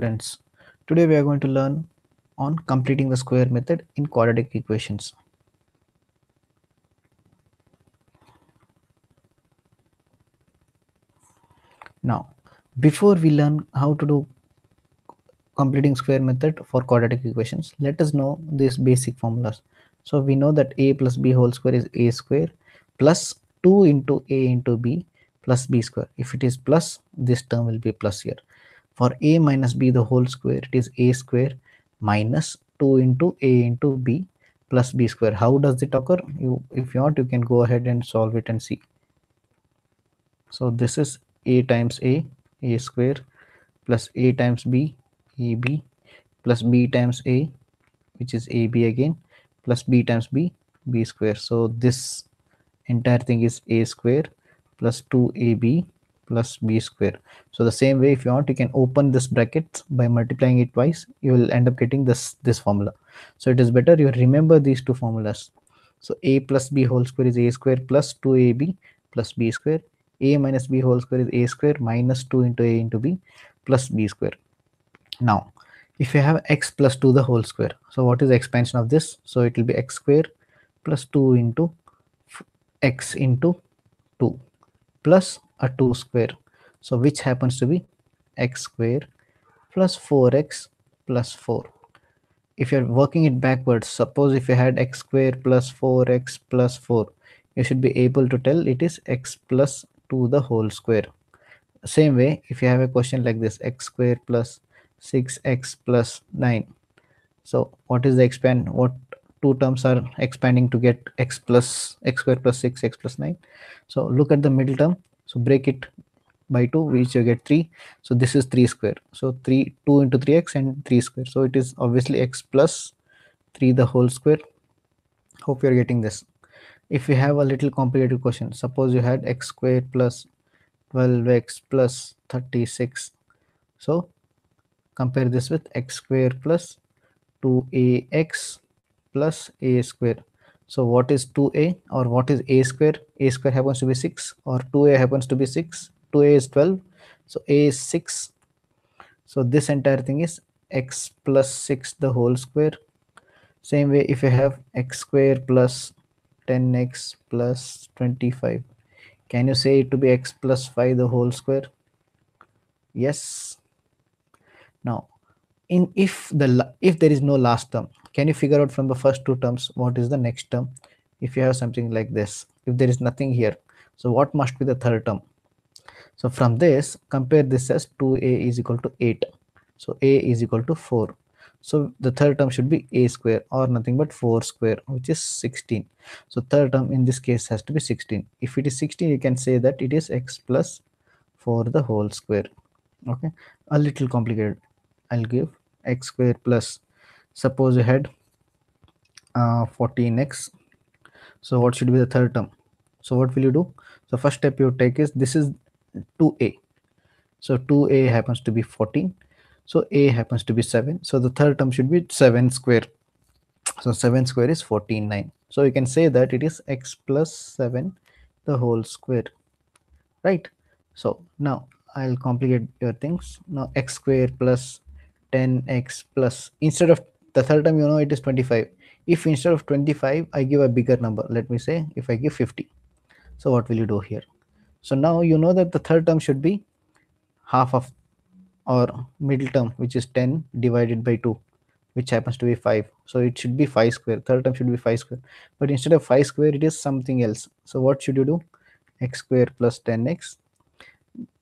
Friends, today we are going to learn on completing the square method in quadratic equations. Now, before we learn how to do completing square method for quadratic equations, let us know these basic formulas. So we know that a plus b whole square is a square plus 2 into a into b plus b square. If it is plus, this term will be plus here. For a minus b the whole square, it is a square minus 2 into a into b plus b square. How does it occur? If you want, you can go ahead and solve it and see. So this is a times a square plus a times b, ab plus b times a, which is ab again, plus b times b, b square. So this entire thing is a square plus 2ab plus b square. So the same way, if you want, you can open this bracket by multiplying it twice. You will end up getting this formula. So it is better you remember these two formulas. So a plus b whole square is a square plus 2ab plus b square. A minus b whole square is a square minus 2 into a into b plus b square. Now, if you have x plus 2 the whole square, so what is the expansion of this? So it will be x square plus 2 into x into 2 plus a 2 square. So which happens to be x square plus 4x plus 4. If you're working it backwards, suppose if you had x square plus 4x plus 4, you should be able to tell it is x plus 2 the whole square. Same way, if you have a question like this, x square plus 6x plus 9, so what is the expand, what two terms are expanding to get x plus x square plus 6 x plus 9? So look at the middle term, so break it by 2, which you get 3. So this is 3 square, so 3 2 into 3x and 3 square, so it is obviously x plus 3 the whole square. Hope you're getting this. If you have a little complicated question, suppose you had x square plus 12x plus 36, so compare this with x square plus 2ax plus a square. So what is 2a or what is a square? A square happens to be 6 or 2a happens to be 6. 2a is 12, so a is 6. So this entire thing is x plus 6 the whole square. Same way, if you have x square plus 10x plus 25, can you say it to be x plus 5 the whole square? Yes. Now, if there is no last term, can you figure out from the first two terms what is the next term? If you have something like this, if there is nothing here, so what must be the third term? So from this, compare this as 2a is equal to 8, so a is equal to 4. So the third term should be a square or nothing but 4 square, which is 16. So third term in this case has to be 16. If it is 16, you can say that it is x plus 4 the whole square. Okay, a little complicated. I'll give x square plus, suppose you had 14x, so what should be the third term? So what will you do? So first step you take is, this is 2a, so 2a happens to be 14, so a happens to be 7, so the third term should be 7 square. So 7 square is 14 9, so you can say that it is x plus 7 the whole square, right? So now I'll complicate your things. Now x square plus 10x plus, instead of the third term, you know it is 25. If instead of 25 I give a bigger number, let me say if I give 50, so what will you do here? So now you know that the third term should be half of, or middle term, which is 10 divided by 2, which happens to be 5, so it should be 5 square. Third term should be 5 square, but instead of 5 square it is something else. So what should you do? X square plus 10x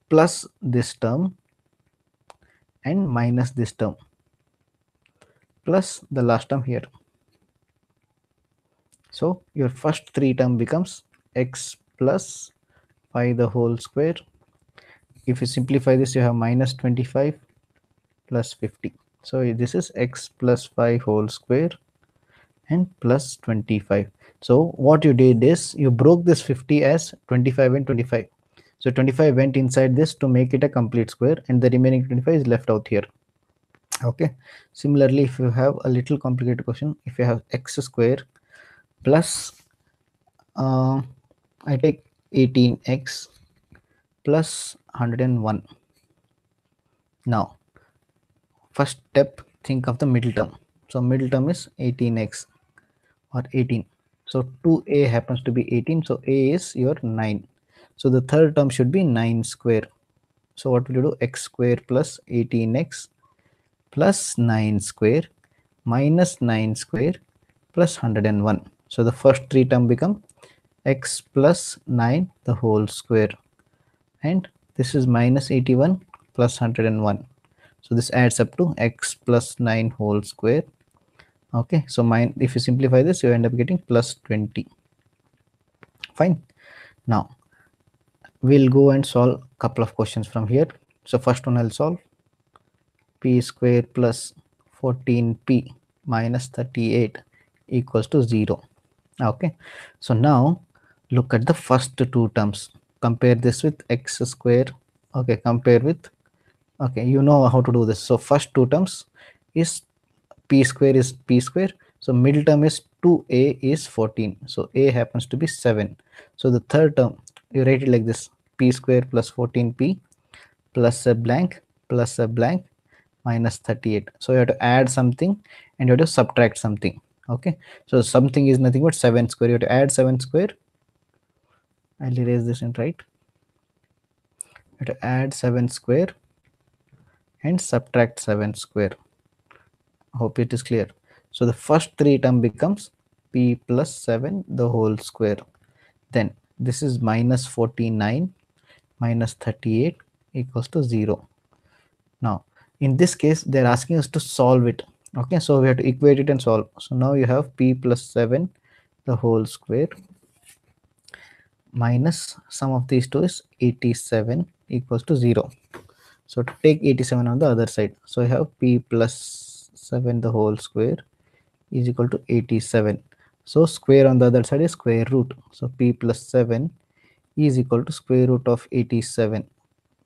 plus this term and minus this term plus the last term here. So your first three term becomes x plus 5 the whole square. If you simplify this, you have minus 25 plus 50. So this is x plus 5 whole square and plus 25. So what you did is you broke this 50 as 25 and 25. So 25 went inside this to make it a complete square, and the remaining 25 is left out here. Okay, similarly, if you have a little complicated question, if you have x square plus I take 18x plus 101. Now first step, think of the middle term. So middle term is 18x or 18. So 2a happens to be 18, so a is your 9. So the third term should be 9 square. So what will you do? X square plus 18x plus 9 square minus 9 square plus 101. So the first three term become x plus 9 the whole square, and this is minus 81 plus 101. So this adds up to x plus 9 whole square. Okay, so mine, if you simplify this, you end up getting plus 20. Fine. Now we'll go and solve a couple of questions from here. So first one I'll solve. P square plus 14p minus 38 equals to 0. Okay, so now look at the first two terms. Compare this with x square. Okay, compare with, okay, you know how to do this. So first two terms is p square is p square. So middle term is 2a is 14. So a happens to be 7. So the third term, you write it like this: p square plus 14p plus a blank plus a blank minus 38. So you have to add something and you have to subtract something. Okay, so something is nothing but 7 square. You have to add 7 square. I'll erase this and write. You have to add 7 square and subtract 7 square. Hope it is clear. So the first three term becomes p plus 7 the whole square. Then this is minus 49 minus 38 equals to 0. Now in this case they're asking us to solve it. Okay, so we have to equate it and solve. So now you have p plus 7 the whole square minus sum of these two is 87 equals to 0. So to take 87 on the other side, so you have p plus 7 the whole square is equal to 87. So square on the other side is square root. So p plus 7 is equal to square root of 87.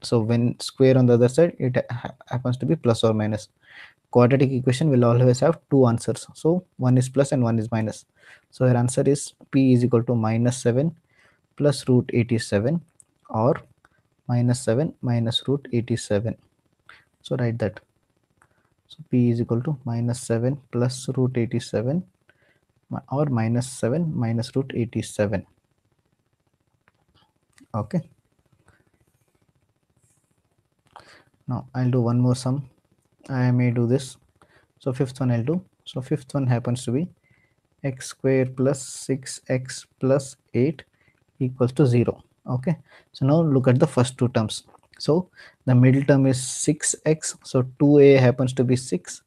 So when square on the other side, it happens to be plus or minus. Quadratic equation will always have two answers. So one is plus and one is minus. So your answer is p is equal to minus 7 plus root 87 or minus 7 minus root 87. So write that. So p is equal to minus 7 plus root 87 or minus 7 minus root 87. Okay, now I'll do one more sum. I may do this. So fifth one I'll do. So fifth one happens to be x square plus 6x plus 8 equals to 0. Okay, so now look at the first two terms. So the middle term is 6x, so 2a happens to be 6,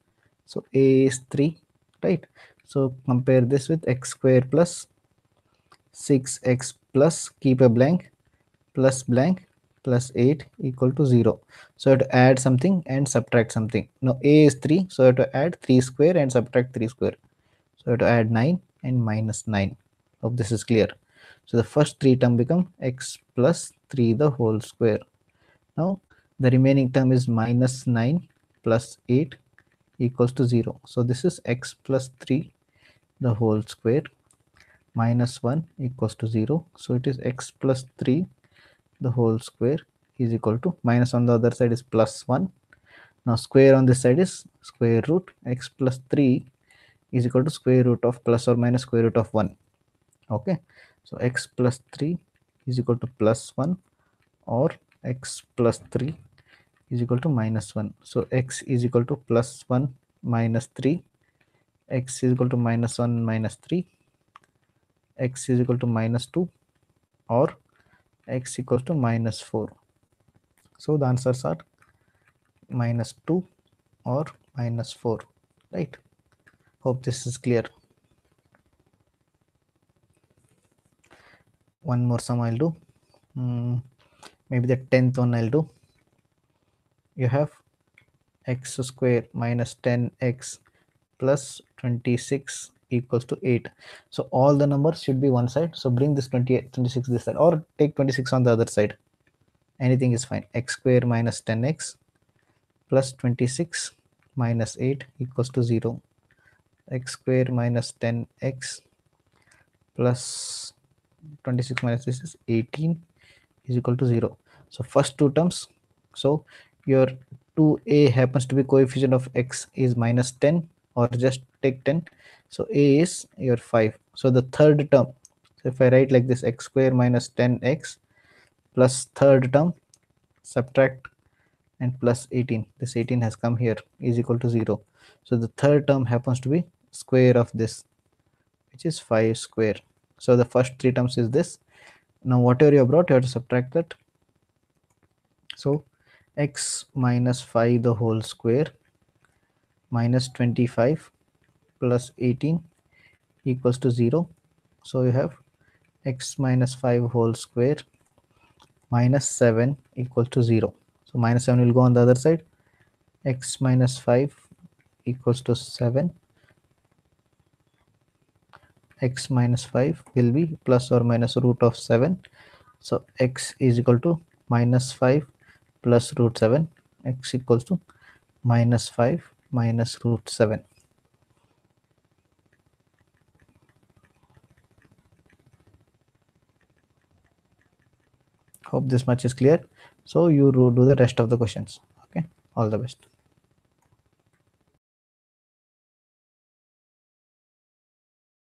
so a is 3, right? So compare this with x square plus 6x plus, keep a blank, plus blank plus 8 equal to 0. So I have to add something and subtract something. Now a is 3, so I have to add 3 square and subtract 3 square. So I have to add 9 and minus 9. Hope this is clear. So the first three term become x plus 3 the whole square. Now the remaining term is minus 9 plus 8 equals to 0. So this is x plus 3 the whole square minus 1 equals to 0. So it is x plus 3 the whole square is equal to, minus on the other side is plus 1. Now square on this side is square root, x plus 3 is equal to square root of plus or minus square root of 1. Okay, so x plus 3 is equal to plus 1 or x plus 3 is equal to minus 1. So x is equal to plus 1 minus 3, x is equal to minus 1 minus 3, x is equal to minus 2, or x equals to minus 4. So the answers are minus 2 or minus 4, right? Hope this is clear. One more sum I'll do. Maybe the 10th one I'll do. You have x square minus 10x plus 26 equals to 8. So all the numbers should be one side. So bring this 28, 26 this side, or take 26 on the other side. Anything is fine. X square minus 10x plus 26 minus 8 equals to 0. X square minus 10x plus 26 minus this is 18 is equal to 0. So first two terms, so your 2a happens to be coefficient of x is minus 10 or just take 10. So a is your 5. So the third term, so if I write like this, x square minus 10x plus third term, subtract and plus 18, this 18 has come here, is equal to 0. So the third term happens to be square of this, which is 5 square. So the first three terms is this. Now whatever you have brought, you have to subtract that. So x minus 5 the whole square minus 25 plus 18 equals to 0. So you have x minus 5 whole square minus 7 equals to 0. So minus 7 will go on the other side. X minus 5 equals to 7. X minus 5 will be plus or minus root of 7. So x is equal to minus 5 plus root 7. X equals to minus 5 minus root 7. Hope this much is clear. So you do the rest of the questions. Okay, all the best.